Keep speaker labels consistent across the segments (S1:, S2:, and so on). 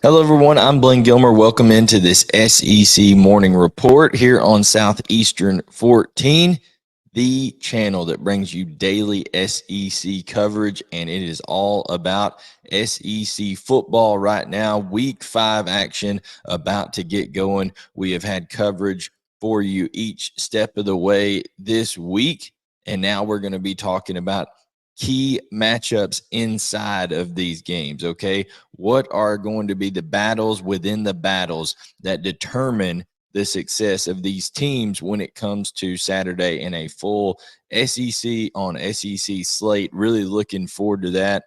S1: Hello, everyone. I'm Blayne Gilmer. Welcome into this SEC Morning Report here on Southeastern 14, the channel that brings you daily SEC coverage, and it is all about SEC football right now. Week 5 action about to get going. We have had coverage for you each step of the way this week, and now we're going to be talking about key matchups inside of these games, okay? What are going to be the battles within the battles that determine the success of these teams when it comes to Saturday in a full SEC on SEC slate? Really looking forward to that.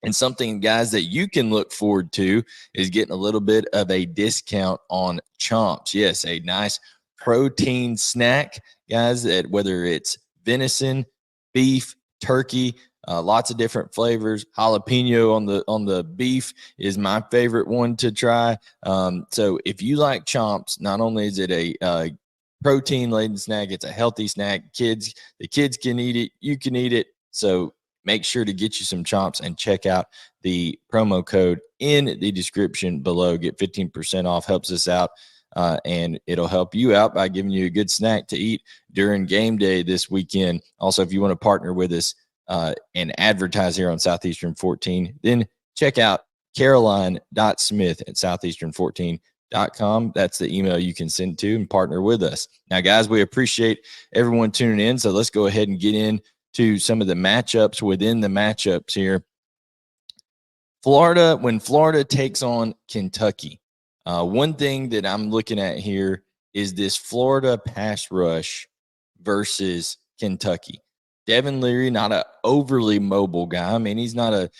S1: And something, guys, that you can look forward to is getting a little bit of a discount on CHOMPS. Yes, a nice protein snack, guys, that whether it's venison, beef, turkey, lots of different flavors. Jalapeno on the beef is my favorite one to try. So if you like CHOMPS, not only is it a protein-laden snack, it's a healthy snack. The kids can eat it. You can eat it. So make sure to get you some CHOMPS and check out the promo code in the description below. Get 15% off. Helps us out. And it'll help you out by giving you a good snack to eat during game day this weekend. Also, if you want to partner with us and advertise here on Southeastern 14, then check out caroline.smith@southeastern14.com. That's the email you can send to and partner with us. Now, guys, we appreciate everyone tuning in. So let's go ahead and get into some of the matchups within the matchups here. When Florida takes on Kentucky, one thing that I'm looking at here is this Florida pass rush versus Kentucky. Devin Leary, not an overly mobile guy. I mean, he's not a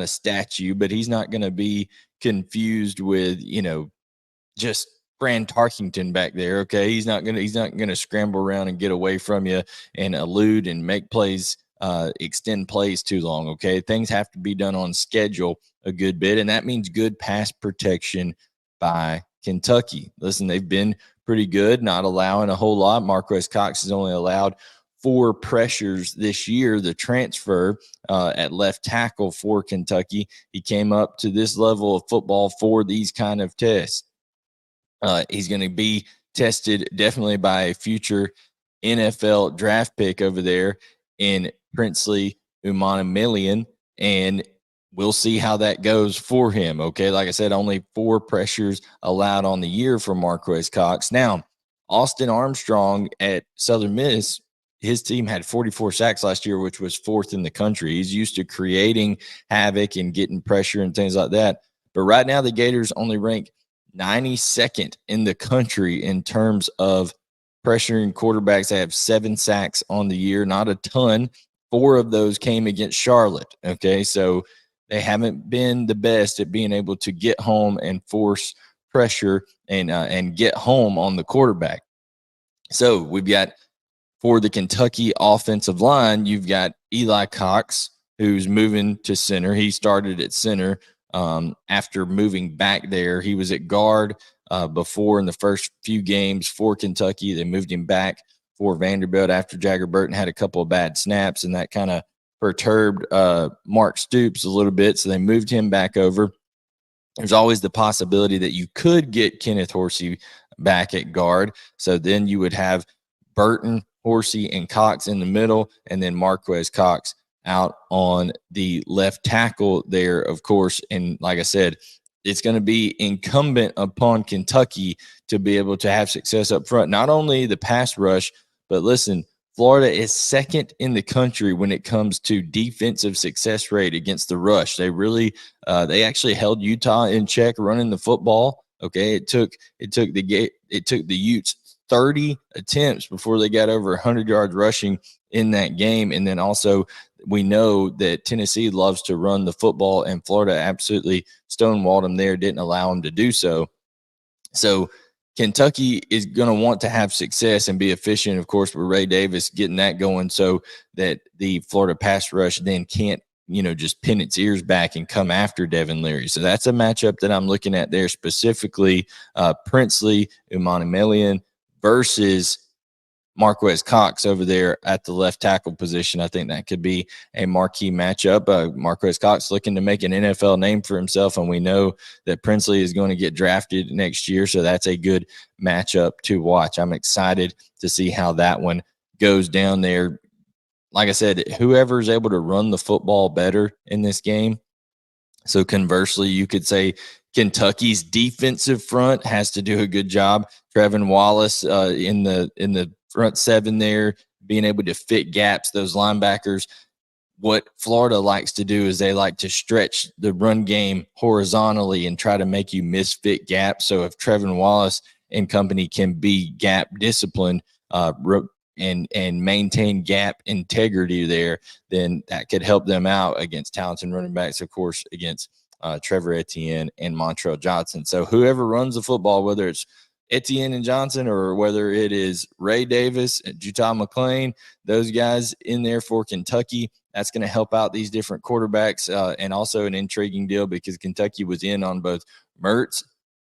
S1: statue, but he's not going to be confused with, just Fran Tarkington back there. Okay. He's not gonna scramble around and get away from you and elude and make plays, extend plays too long. Okay. Things have to be done on schedule a good bit, and that means good pass protection by Kentucky. Listen, they've been pretty good, not allowing a whole lot. Marques Cox has only allowed 4 pressures this year. The transfer at left tackle for Kentucky, he came up to this level of football for these kind of tests. He's going to be tested definitely by a future NFL draft pick over there in Princely Umanmielen, and we'll see how that goes for him. Okay, like I said, only 4 pressures allowed on the year for Marques Cox. Now, Austin Armstrong at Southern Miss, his team had 44 sacks last year, which was 4th in the country. He's used to creating havoc and getting pressure and things like that. But right now, the Gators only rank 92nd in the country in terms of pressuring quarterbacks. They have 7 sacks on the year, not a ton. 4 of those came against Charlotte. Okay, so they haven't been the best at being able to get home and force pressure and get home on the quarterback. So we've got, for the Kentucky offensive line, you've got Eli Cox, who's moving to center. He started at center after moving back there. He was at guard before in the first few games for Kentucky. They moved him back for Vanderbilt after Jagger Burton had a couple of bad snaps, and that kind of perturbed Mark Stoops a little bit, so they moved him back over. There's always the possibility that you could get Kenneth Horsey back at guard, so then you would have Burton, Horsey, and Cox in the middle, and then Marques Cox out on the left tackle there, of course. And like I said, it's going to be incumbent upon Kentucky to be able to have success up front. Not only the pass rush, but listen, Florida is 2nd in the country when it comes to defensive success rate against the rush. They actually held Utah in check running the football. Okay, it took the Utes 30 attempts before they got over 100 yards rushing in that game. And then also we know that Tennessee loves to run the football, and Florida absolutely stonewalled them there, didn't allow them to do so. So Kentucky is going to want to have success and be efficient, of course, with Ray Davis getting that going so that the Florida pass rush then can't, just pin its ears back and come after Devin Leary. So that's a matchup that I'm looking at there specifically, Princely Umanmielen versus Marques Cox over there at the left tackle position. I think that could be a marquee matchup. Marques Cox looking to make an NFL name for himself, and we know that Princely is going to get drafted next year, so that's a good matchup to watch. I'm excited to see how that one goes down there. Like I said, whoever is able to run the football better in this game. So conversely, you could say Kentucky's defensive front has to do a good job. Trevin Wallace in the front seven there, being able to fit gaps, those linebackers. What Florida likes to do is they like to stretch the run game horizontally and try to make you misfit gaps. So if Trevin Wallace and company can be gap disciplined and maintain gap integrity there, then that could help them out against talented running backs, of course, against Trevor Etienne and Montrell Johnson. So whoever runs the football, whether it's Etienne and Johnson or whether it is Ray Davis and Jutah McClain, those guys in there for Kentucky, that's going to help out these different quarterbacks. And also an intriguing deal because Kentucky was in on both Mertz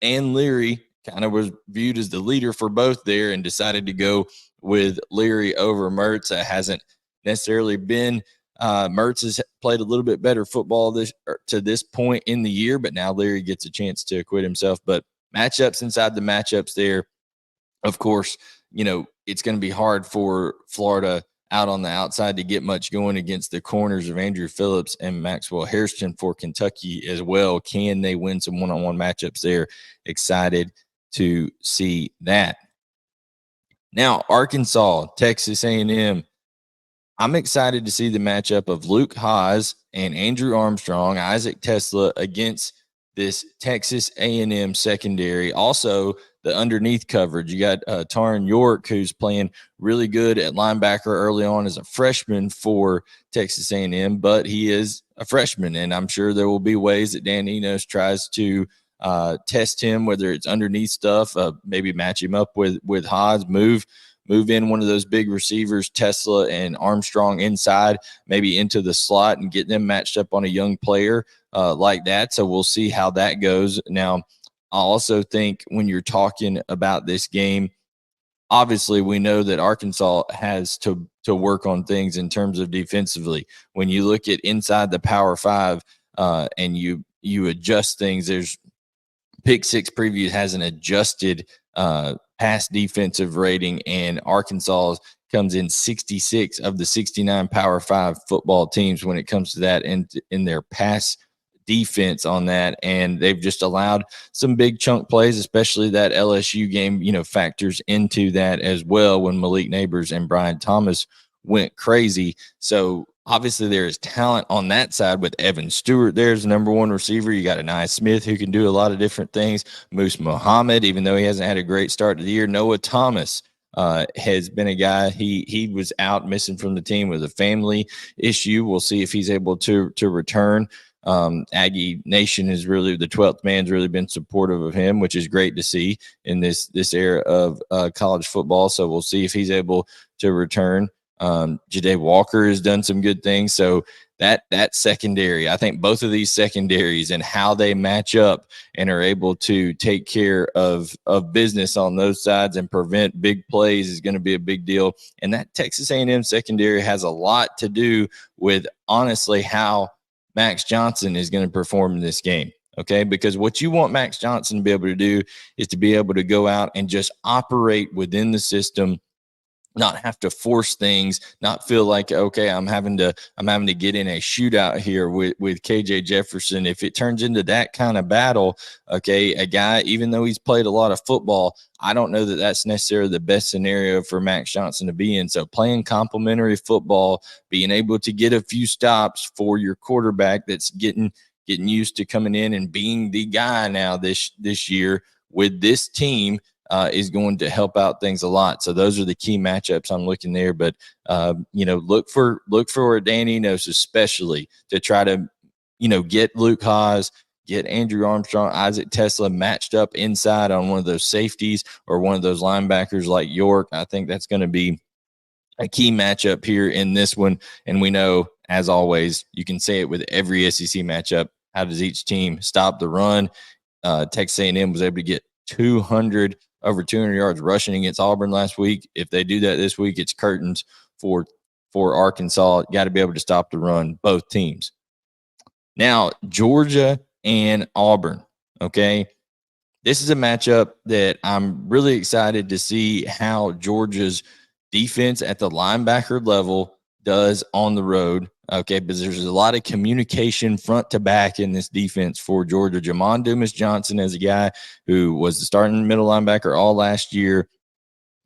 S1: and Leary, kind of was viewed as the leader for both there, and decided to go with Leary over Mertz. That hasn't necessarily been Mertz has played a little bit better football to this point in the year, but now Leary gets a chance to acquit himself. But matchups inside the matchups there, of course, it's going to be hard for Florida out on the outside to get much going against the corners of Andrew Phillips and Maxwell Hairston for Kentucky as well. Can they win some one-on-one matchups there? Excited to see that. Now, Arkansas, Texas A&M. I'm excited to see the matchup of Luke Haas and Andrew Armstrong, Isaac Tesla against this Texas A&M secondary. Also, the underneath coverage. You got Taron York, who's playing really good at linebacker early on as a freshman for Texas A&M, but he is a freshman, and I'm sure there will be ways that Dan Enos tries to test him, whether it's underneath stuff, maybe match him up with Haas, move in one of those big receivers, Tesla and Armstrong inside, maybe into the slot and get them matched up on a young player like that. So we'll see how that goes. Now, I also think when you're talking about this game, obviously we know that Arkansas has to work on things in terms of defensively. When you look at inside the Power Five and you adjust things, there's Pick Six Preview has an adjusted pass defensive rating, and Arkansas comes in 66 of the 69 Power Five football teams when it comes to that in their pass defense on that. And they've just allowed some big chunk plays, especially that LSU game, factors into that as well when Malik Neighbors and Brian Thomas went crazy. So obviously there is talent on that side with Evan Stewart. There's the number one receiver. You got Anaya Smith, who can do a lot of different things. Moose Muhammad, even though he hasn't had a great start to the year. Noah Thomas has been a guy. He was out missing from the team with a family issue. We'll see if he's able to return. Aggie Nation is really, the 12th man's really been supportive of him, which is great to see in this era of college football. So we'll see if he's able to return. Jade Walker has done some good things. So that secondary, I think both of these secondaries and how they match up and are able to take care of business on those sides and prevent big plays is going to be a big deal. And that Texas A&M secondary has a lot to do with, honestly, how Max Johnson is going to perform in this game. Okay, because what you want Max Johnson to be able to do is to be able to go out and just operate within the system, not have to force things, not feel like, okay, I'm having to get in a shootout here with KJ Jefferson. If it turns into that kind of battle, okay, a guy, even though he's played a lot of football, I don't know that that's necessarily the best scenario for Max Johnson to be in. So playing complementary football, being able to get a few stops for your quarterback that's getting used to coming in and being the guy now this year with this team, is going to help out things a lot. So those are the key matchups I'm looking there. But look for Dan Enos especially to try to get Luke Haas, get Andrew Armstrong, Isaac Tesla matched up inside on one of those safeties or one of those linebackers like York. I think that's going to be a key matchup here in this one. And we know, as always, you can say it with every SEC matchup, how does each team stop the run? Texas A&M was able to get 200 over 200 yards rushing against Auburn last week. If they do that this week, it's curtains for Arkansas. Got to be able to stop the run, both teams. Now, Georgia and Auburn, okay? This is a matchup that I'm really excited to see how Georgia's defense at the linebacker level does on the road, okay? Because there's a lot of communication front to back in this defense for Georgia. Jamon Dumas-Johnson is a guy who was the starting middle linebacker all last year.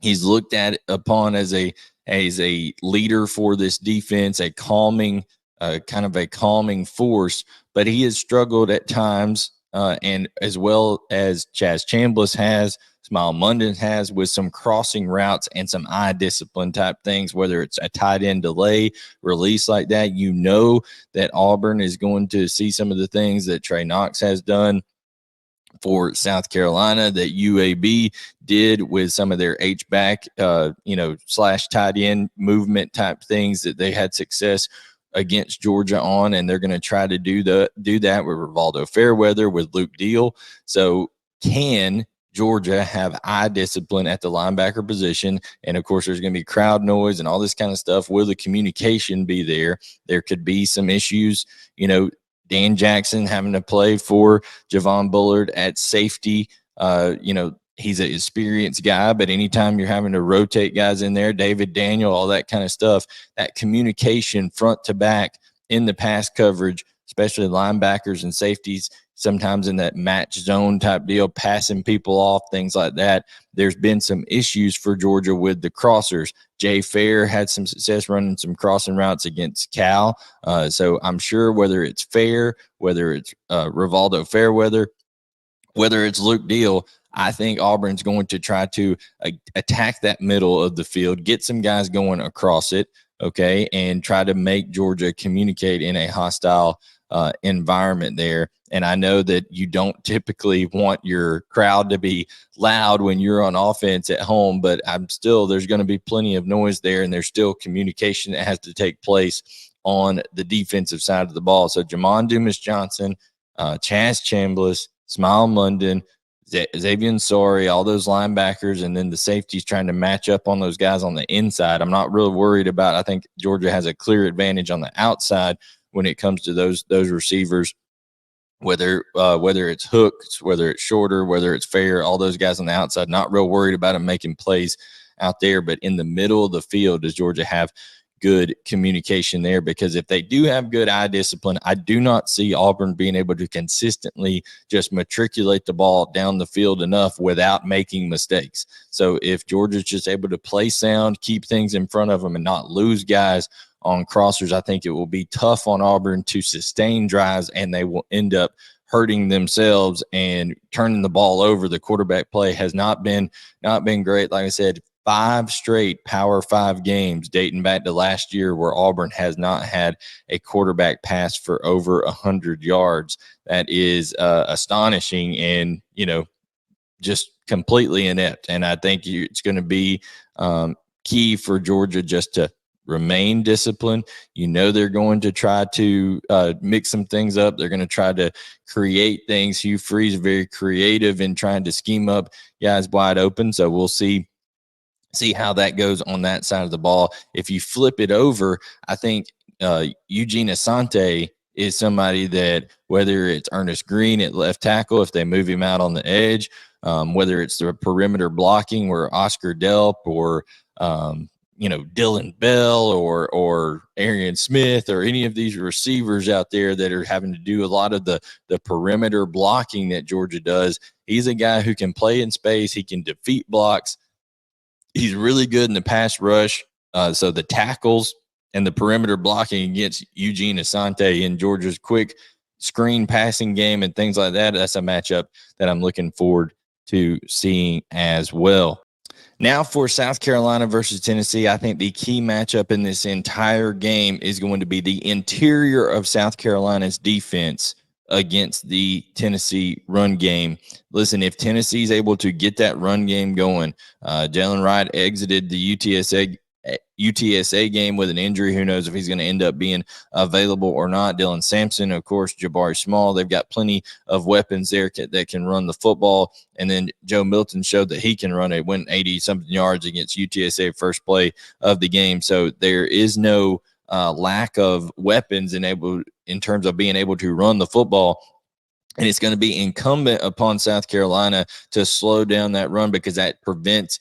S1: He's looked at upon as a leader for this defense, a calming kind of a calming force, but he has struggled at times, and as well as Chaz Chambliss has, Smile Munden has, with some crossing routes and some eye discipline type things, whether it's a tight end delay, release like that. You know that Auburn is going to see some of the things that Trey Knox has done for South Carolina, that UAB did with some of their H-back, slash tight end movement type things that they had success against Georgia on, and they're going to try to do that with Rivaldo Fairweather, with Luke Deal. So can Georgia have eye discipline at the linebacker position? And of course, there's going to be crowd noise and all this kind of stuff. Will the communication be there? There could be some issues, Dan Jackson having to play for Javon Bullard at safety. He's an experienced guy, but anytime you're having to rotate guys in there, David Daniel, all that kind of stuff, that communication front to back in the pass coverage, especially linebackers and safeties, sometimes in that match zone type deal, passing people off, things like that. There's been some issues for Georgia with the crossers. Jay Fair had some success running some crossing routes against Cal. So I'm sure whether it's Fair, whether it's Rivaldo Fairweather, whether it's Luke Deal, I think Auburn's going to try to attack that middle of the field, get some guys going across it, okay, and try to make Georgia communicate in a hostile environment there. And I know that you don't typically want your crowd to be loud when you're on offense at home, but there's going to be plenty of noise there, and there's still communication that has to take place on the defensive side of the ball. So Jamon Dumas-Johnson, Chaz Chambliss, Smile Munden, Xavier Sorry, all those linebackers, and then the safeties trying to match up on those guys on the inside. I'm not really worried about. I think Georgia has a clear advantage on the outside when it comes to those receivers, whether it's Hooks, whether it's Shorter, whether it's Fair, all those guys on the outside. Not real worried about them making plays out there. But in the middle of the field, does Georgia have good communication there? Because if they do have good eye discipline, I do not see Auburn being able to consistently just matriculate the ball down the field enough without making mistakes. So if Georgia's just able to play sound, keep things in front of them, and not lose guys on crossers, I think it will be tough on Auburn to sustain drives, and they will end up hurting themselves and turning the ball over. The quarterback play has not been great. Like I said, 5 straight Power 5 games dating back to last year where Auburn has not had a quarterback pass for over 100 yards. That is astonishing and, just completely inept. And I think it's going to be key for Georgia just to remain disciplined. They're going to try to mix some things up. They're going to try to create things. Hugh Freeze very creative in trying to scheme up guys wide open. So we'll see how that goes on that side of the ball. If you flip it over, I think Eugene Asante is somebody that, whether it's Ernest Green at left tackle, if they move him out on the edge, whether it's the perimeter blocking where Oscar Delp or Dylan Bell or Arian Smith or any of these receivers out there that are having to do a lot of the perimeter blocking that Georgia does, he's a guy who can play in space. He can defeat blocks. He's really good in the pass rush. So the tackles and the perimeter blocking against Eugene Asante in Georgia's quick screen passing game and things like that, that's a matchup that I'm looking forward to seeing as well. Now for South Carolina versus Tennessee, I think the key matchup in this entire game is going to be the interior of South Carolina's defense against the Tennessee run game. Listen, if Tennessee is able to get that run game going, Jalen Wright exited the UTSA UTSA game with an injury. Who knows if he's going to end up being available or not. Dylan Sampson, of course, Jabari Small. They've got plenty of weapons there that can run the football. And then Joe Milton showed that he can run it, went 80-something yards against UTSA first play of the game. So there is no lack of weapons in terms of being able to run the football. And it's going to be incumbent upon South Carolina to slow down that run, because that prevents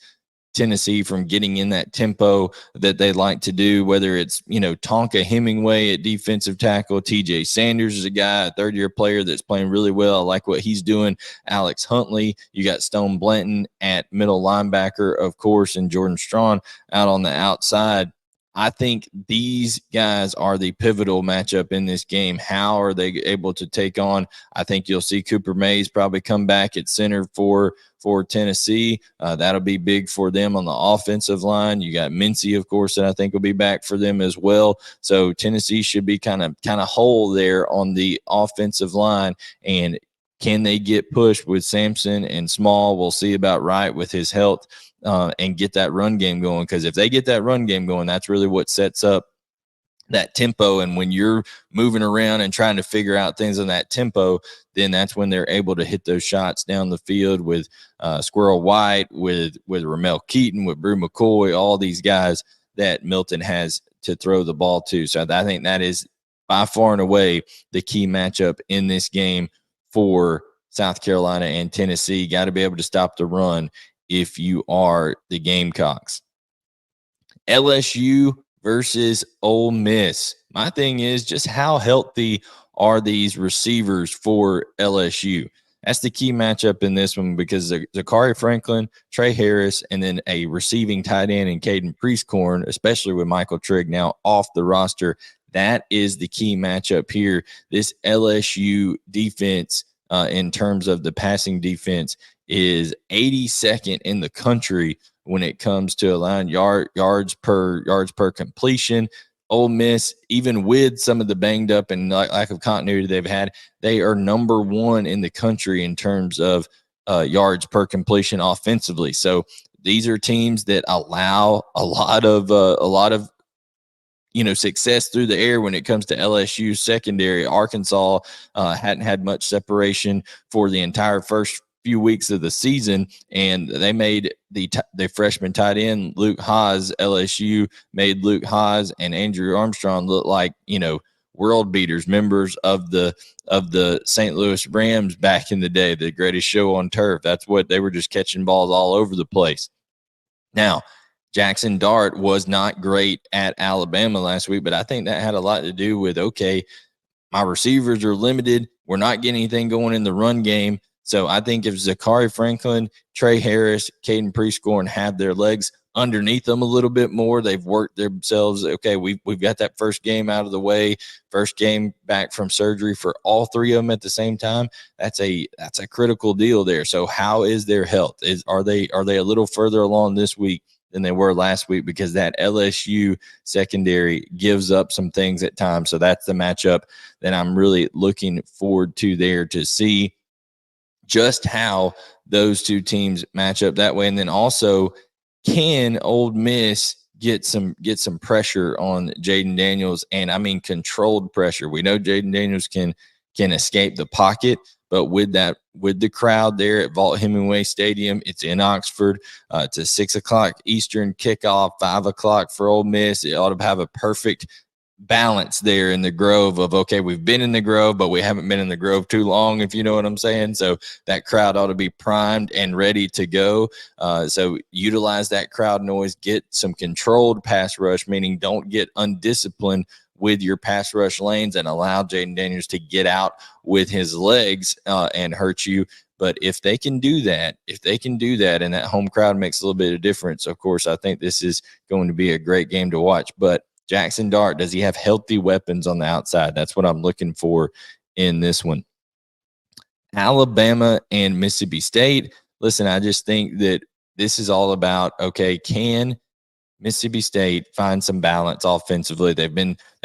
S1: Tennessee from getting in that tempo that they like to do, whether it's, Tonka Hemingway at defensive tackle. TJ Sanders is a guy, a third-year player that's playing really well. I like what he's doing. Alex Huntley. You got Stone Blanton at middle linebacker, of course, and Jordan Strawn out on the outside. I think these guys are the pivotal matchup in this game. How are they able to take on? I think you'll see Cooper Mays probably come back at center for Tennessee. That'll be big for them on the offensive line. You got Mincy, of course, that I think will be back for them as well. So Tennessee should be kind of whole there on the offensive line. And can they get pushed with Sampson and Small? We'll see about Wright with his health. And get that run game going, because if they get that run game going, that's really what sets up that tempo. And when you're moving around and trying to figure out things on that tempo, then that's when they're able to hit those shots down the field with Squirrel White, with Ramel Keaton, with Brew McCoy, all these guys that Milton has to throw the ball to. So I think that is by far and away the key matchup in this game for South Carolina and Tennessee. Got to be able to stop the run if you are the Gamecocks. LSU versus Ole Miss. My thing is just how healthy are these receivers for LSU? That's the key matchup in this one, because Zachary Franklin, Trey Harris, and then a receiving tight end in Caden Priestcorn, especially with Michael Trigg now off the roster. That is the key matchup here. This LSU defense, in terms of the passing defense, is 82nd in the country when it comes to allowing yards per completion. Ole Miss, even with some of the banged up and lack of continuity they've had, they are number one in the country in terms of yards per completion offensively. So these are teams that allow a lot of success through the air when it comes to LSU secondary. Arkansas hadn't had much separation for the entire first few weeks of the season, and they made the freshman tight end Luke Haas. LSU made Luke Haas and Andrew Armstrong look like world beaters, members of the St. Louis Rams back in the day, the greatest show on turf. That's what they were, just catching balls all over the place. Now, Jackson Dart was not great at Alabama last week, but I think that had a lot to do with, okay, my receivers are limited. We're not getting anything going in the run game. So I think if Zachary Franklin, Trey Harris, Caden Priestcorn have their legs underneath them a little bit more, they've worked themselves. Okay, we've got that first game out of the way, first game back from surgery for all three of them at the same time. That's a critical deal there. So how is their health? Are they a little further along this week than they were last week? Because that LSU secondary gives up some things at times. So that's the matchup that I'm really looking forward to there, to see just how those two teams match up that way. And then also, can Ole Miss get some pressure on Jaden Daniels? And I mean controlled pressure. We know Jaden Daniels can escape the pocket, but with the crowd there at Vaught Hemingway Stadium, it's in Oxford. It's a 6:00 Eastern kickoff, 5:00 for Ole Miss. It ought to have a perfect balance there in the Grove of, okay, we've been in the Grove, but we haven't been in the Grove too long, if you know what I'm saying. So that crowd ought to be primed and ready to go. So utilize that crowd noise, get some controlled pass rush, meaning don't get undisciplined with your pass rush lanes and allow Jaden Daniels to get out with his legs and hurt you. But if they can do that, and that home crowd makes a little bit of difference, of course, I think this is going to be a great game to watch. But Jackson Dart, does he have healthy weapons on the outside? That's what I'm looking for in this one. Alabama and Mississippi State. Listen, I just think that this is all about, okay, can Mississippi State find some balance offensively. They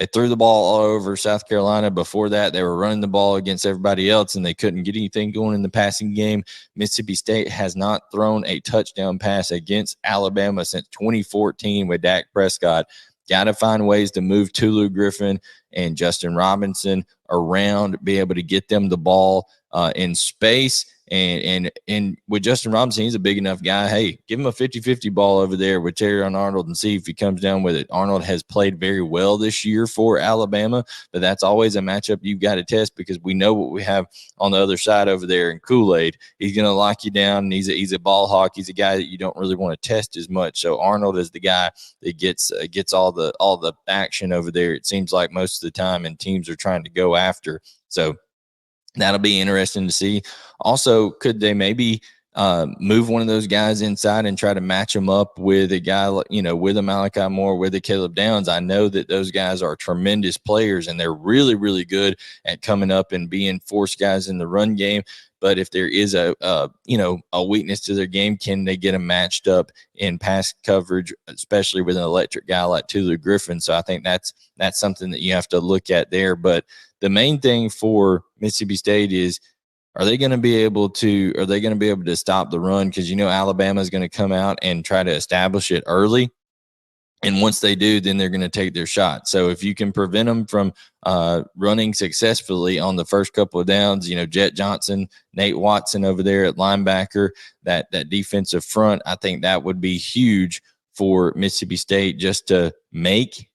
S1: threw the ball all over South Carolina. Before that, they were running the ball against everybody else, and they couldn't get anything going in the passing game. Mississippi State has not thrown a touchdown pass against Alabama since 2014 with Dak Prescott. Got to find ways to move Tulu Griffin and Justin Robinson around, be able to get them the ball in space. And with Justin Robinson, he's a big enough guy. Hey, give him a 50-50 ball over there with Terrion Arnold and see if he comes down with it. Arnold has played very well this year for Alabama, but that's always a matchup you've got to test because we know what we have on the other side over there in Kool-Aid. He's going to lock you down, and he's a ball hawk. He's a guy that you don't really want to test as much. So Arnold is the guy that gets all the action over there, it seems like, most of the time, and teams are trying to go after. So that'll be interesting to see. Also, could they maybe move one of those guys inside and try to match them up with a guy, with a Malachi Moore, with a Caleb Downs? I know that those guys are tremendous players, and they're really, really good at coming up and being force guys in the run game. But if there is a weakness to their game, can they get them matched up in pass coverage, especially with an electric guy like Tulu Griffin? So I think that's something that you have to look at there. But the main thing for Mississippi State is, are they going to be able to stop the run? Because Alabama is going to come out and try to establish it early. And once they do, then they're going to take their shot. So if you can prevent them from running successfully on the first couple of downs, Jet Johnson, Nate Watson over there at linebacker, that defensive front, I think that would be huge for Mississippi State just to make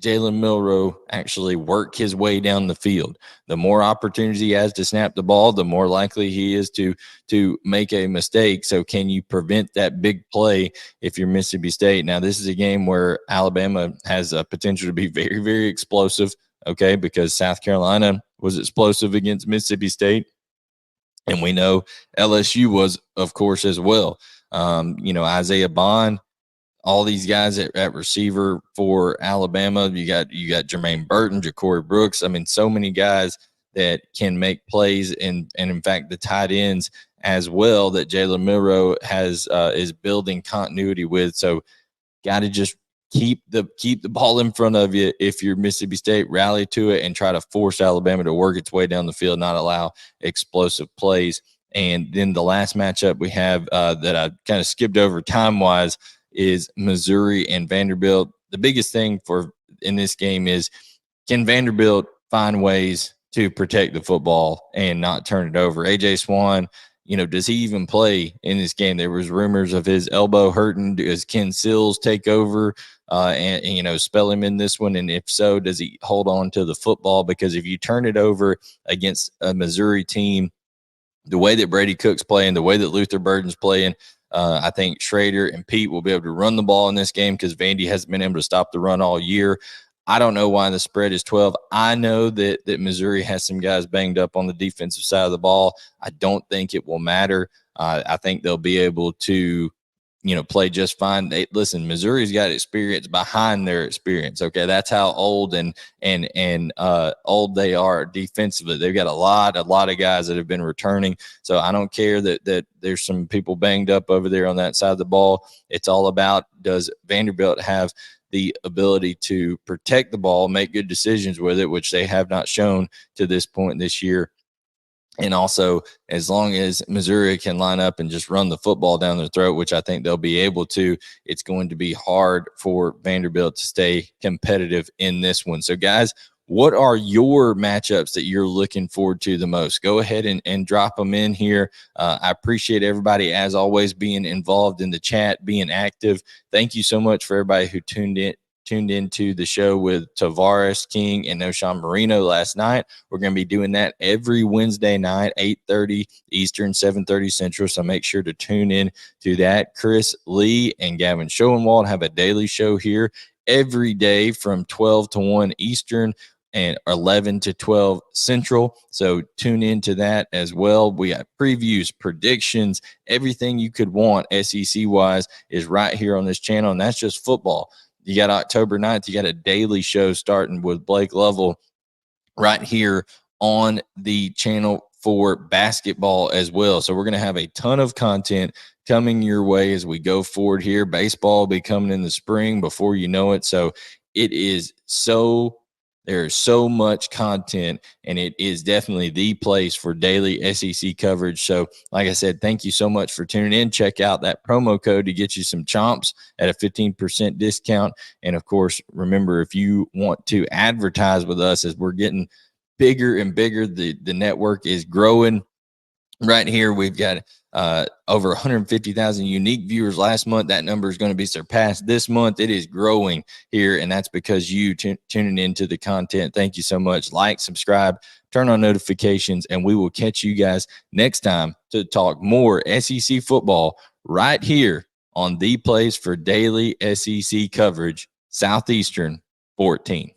S1: Jalen Milroe actually work his way down the field. The more opportunities he has to snap the ball, the more likely he is to make a mistake. So can you prevent that big play if you're Mississippi State? Now, this is a game where Alabama has a potential to be very, very explosive, okay, because South Carolina was explosive against Mississippi State. And we know LSU was, of course, as well. Isaiah Bond, all these guys at receiver for Alabama. You got Jermaine Burton, Ja'Cory Brooks. I mean, so many guys that can make plays, and in fact, the tight ends as well that Jalen Milroe is building continuity with. So, got to just keep the ball in front of you. If you're Mississippi State, rally to it and try to force Alabama to work its way down the field, not allow explosive plays. And then the last matchup we have that I kind of skipped over time-wise is Missouri and Vanderbilt. The biggest thing in this game is, can Vanderbilt find ways to protect the football and not turn it over? AJ Swan, does he even play in this game? There was rumors of his elbow hurting. Does Ken Sills take over and spell him in this one? And if so, does he hold on to the football? Because if you turn it over against a Missouri team, the way that Brady Cook's playing, the way that Luther Burden's playing, I think Schrader and Pete will be able to run the ball in this game because Vandy hasn't been able to stop the run all year. I don't know why the spread is 12. I know that Missouri has some guys banged up on the defensive side of the ball. I don't think it will matter. I think they'll be able to, play just fine. Listen, Missouri's got experience behind their experience. Okay, that's how old and old they are defensively. They've got a lot of guys that have been returning. So I don't care that there's some people banged up over there on that side of the ball. It's all about, does Vanderbilt have the ability to protect the ball, make good decisions with it, which they have not shown to this point this year. And also, as long as Missouri can line up and just run the football down their throat, which I think they'll be able to, it's going to be hard for Vanderbilt to stay competitive in this one. So, guys, what are your matchups that you're looking forward to the most? Go ahead and drop them in here. I appreciate everybody, as always, being involved in the chat, being active. Thank you so much for everybody who tuned into the show with Tavares King and Noshawn Marino last night. We're going to be doing that every Wednesday night, 8:30 Eastern, 7:30 Central. So make sure to tune in to that. Chris Lee and Gavin Schoenwald have a daily show here every day from 12 to 1 Eastern and 11 to 12 Central. So tune into that as well. We got previews, predictions, everything you could want SEC-wise is right here on this channel, and that's just football. You got October 9th, you got a daily show starting with Blake Lovell right here on the channel for basketball as well. So we're going to have a ton of content coming your way as we go forward here. Baseball will be coming in the spring before you know it. So there's so much content, and it is definitely the place for daily SEC coverage. So like I said, thank you so much for tuning in. Check out that promo code to get you some CHOMPS at a 15% discount. And of course, remember, if you want to advertise with us as we're getting bigger and bigger, the network is growing. Right here, we've got over 150,000 unique viewers last month. That number is going to be surpassed this month. It is growing here, and that's because you tuning into the content. Thank you so much. Like, subscribe, turn on notifications, and we will catch you guys next time to talk more SEC football right here on the place for daily SEC coverage, Southeastern 14.